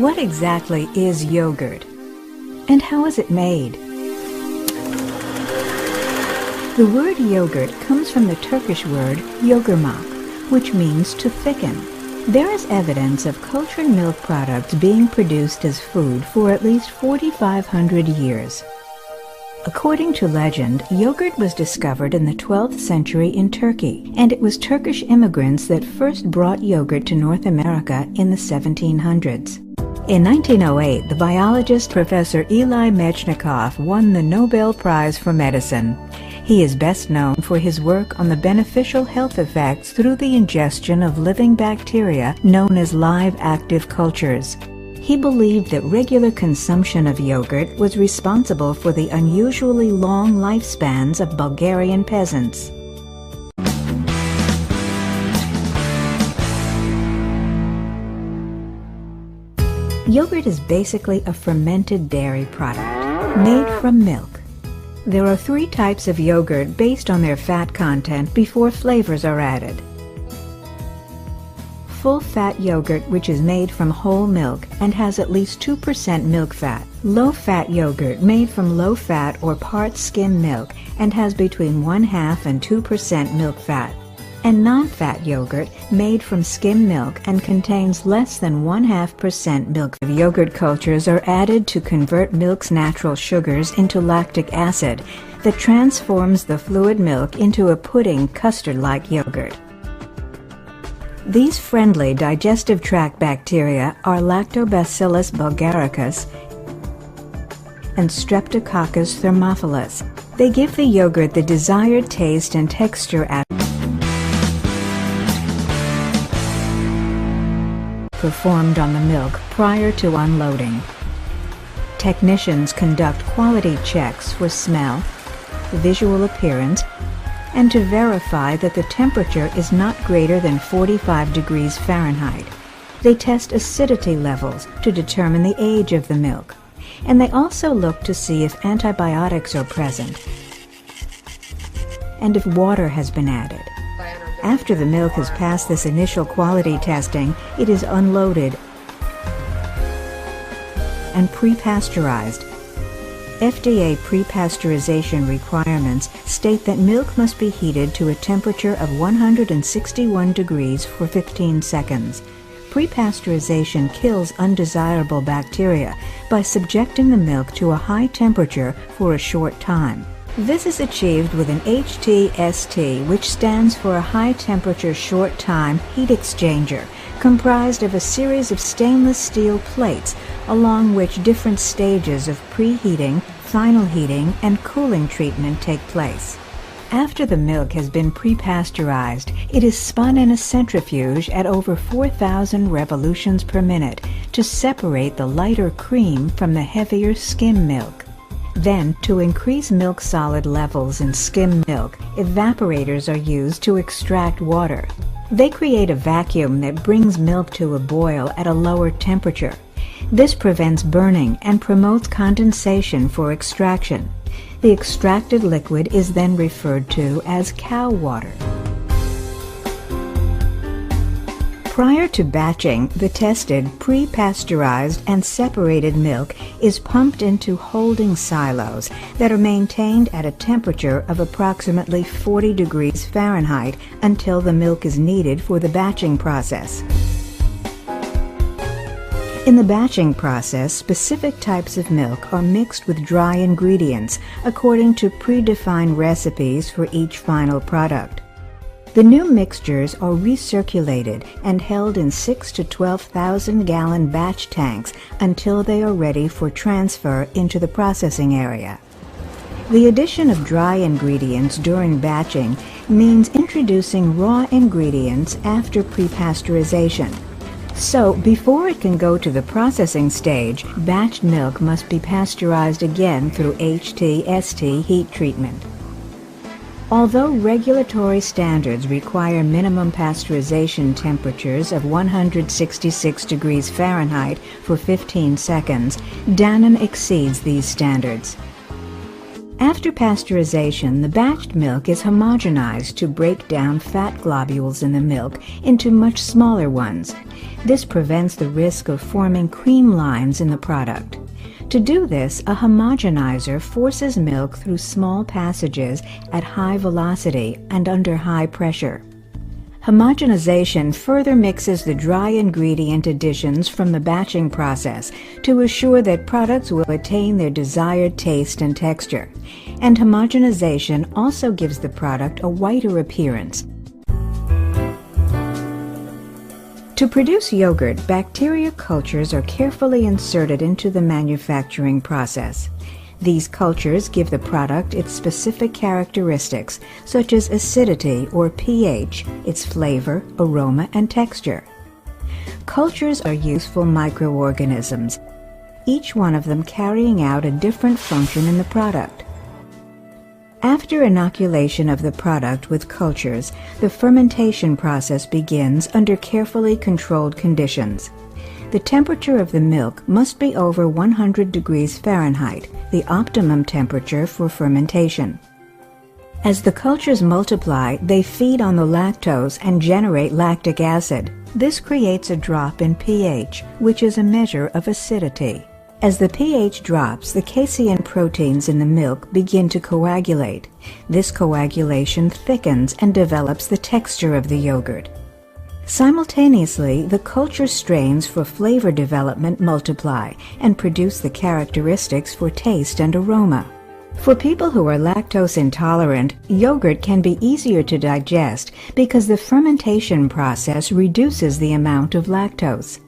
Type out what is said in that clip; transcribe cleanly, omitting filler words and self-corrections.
What exactly is yogurt? And how is it made? The word yogurt comes from the Turkish word yoğurmak, which means to thicken. There is evidence of cultured milk products being produced as food for at least 4,500 years. According to legend, yogurt was discovered in the 12th century in Turkey, and it was Turkish immigrants that first brought yogurt to North America in the 1700s. In 1908, the biologist Professor Eli Mechnikov won the Nobel Prize for Medicine. He is best known for his work on the beneficial health effects through the ingestion of living bacteria known as live active cultures. He believed that regular consumption of yogurt was responsible for the unusually long lifespans of Bulgarian peasants. Yogurt is basically a fermented dairy product made from milk. There are 3 types of yogurt based on their fat content before flavors are added. Full-fat yogurt, which is made from whole milk and has at least 2% milk fat. Low-fat yogurt, made from low-fat or part-skim milk and has between 1/2 and 2% milk fat. And non-fat yogurt, made from skim milk and contains less than 1/2% milk. Yogurt cultures are added to convert milk's natural sugars into lactic acid that transforms the fluid milk into a pudding custard-like yogurt. These friendly digestive tract bacteria are Lactobacillus bulgaricus and Streptococcus thermophilus. They give the yogurt the desired taste and texture performed on the milk prior to unloading. Technicians conduct quality checks for smell, visual appearance, and to verify that the temperature is not greater than 45 degrees Fahrenheit. They test acidity levels to determine the age of the milk, and they also look to see if antibiotics are present and if water has been added. After the milk has passed this initial quality testing, it is unloaded and pre-pasteurized. FDA pre-pasteurization requirements state that milk must be heated to a temperature of 161 degrees for 15 seconds. Pre-pasteurization kills undesirable bacteria by subjecting the milk to a high temperature for a short time. This is achieved with an HTST, which stands for a High Temperature Short Time Heat Exchanger, comprised of a series of stainless steel plates, along which different stages of preheating, final heating, and cooling treatment take place. After the milk has been pre-pasteurized, it is spun in a centrifuge at over 4,000 revolutions per minute to separate the lighter cream from the heavier skim milk. Then, to increase milk solid levels in skim milk, evaporators are used to extract water. They create a vacuum that brings milk to a boil at a lower temperature. This prevents burning and promotes condensation for extraction. The extracted liquid is then referred to as cow water. Prior to batching, the tested, pre-pasteurized, and separated milk is pumped into holding silos that are maintained at a temperature of approximately 40 degrees Fahrenheit until the milk is needed for the batching process. In the batching process, specific types of milk are mixed with dry ingredients according to predefined recipes for each final product. The new mixtures are recirculated and held in 6,000 to 12,000 gallon batch tanks until they are ready for transfer into the processing area. The addition of dry ingredients during batching means introducing raw ingredients after pre-pasteurization. So, before it can go to the processing stage, batched milk must be pasteurized again through HTST heat treatment. Although regulatory standards require minimum pasteurization temperatures of 166 degrees Fahrenheit for 15 seconds, Dannon exceeds these standards. After pasteurization, the batched milk is homogenized to break down fat globules in the milk into much smaller ones. This prevents the risk of forming cream lines in the product. To do this, a homogenizer forces milk through small passages at high velocity and under high pressure. Homogenization further mixes the dry ingredient additions from the batching process to assure that products will attain their desired taste and texture. And homogenization also gives the product a whiter appearance. To produce yogurt, bacteria cultures are carefully inserted into the manufacturing process. These cultures give the product its specific characteristics, such as acidity or pH, its flavor, aroma, and texture. Cultures are useful microorganisms, each one of them carrying out a different function in the product. After inoculation of the product with cultures, the fermentation process begins under carefully controlled conditions. The temperature of the milk must be over 100 degrees Fahrenheit, the optimum temperature for fermentation. As the cultures multiply, they feed on the lactose and generate lactic acid. This creates a drop in pH, which is a measure of acidity. As the pH drops, the casein proteins in the milk begin to coagulate. This coagulation thickens and develops the texture of the yogurt. Simultaneously, the culture strains for flavor development multiply and produce the characteristics for taste and aroma. For people who are lactose intolerant, yogurt can be easier to digest because the fermentation process reduces the amount of lactose.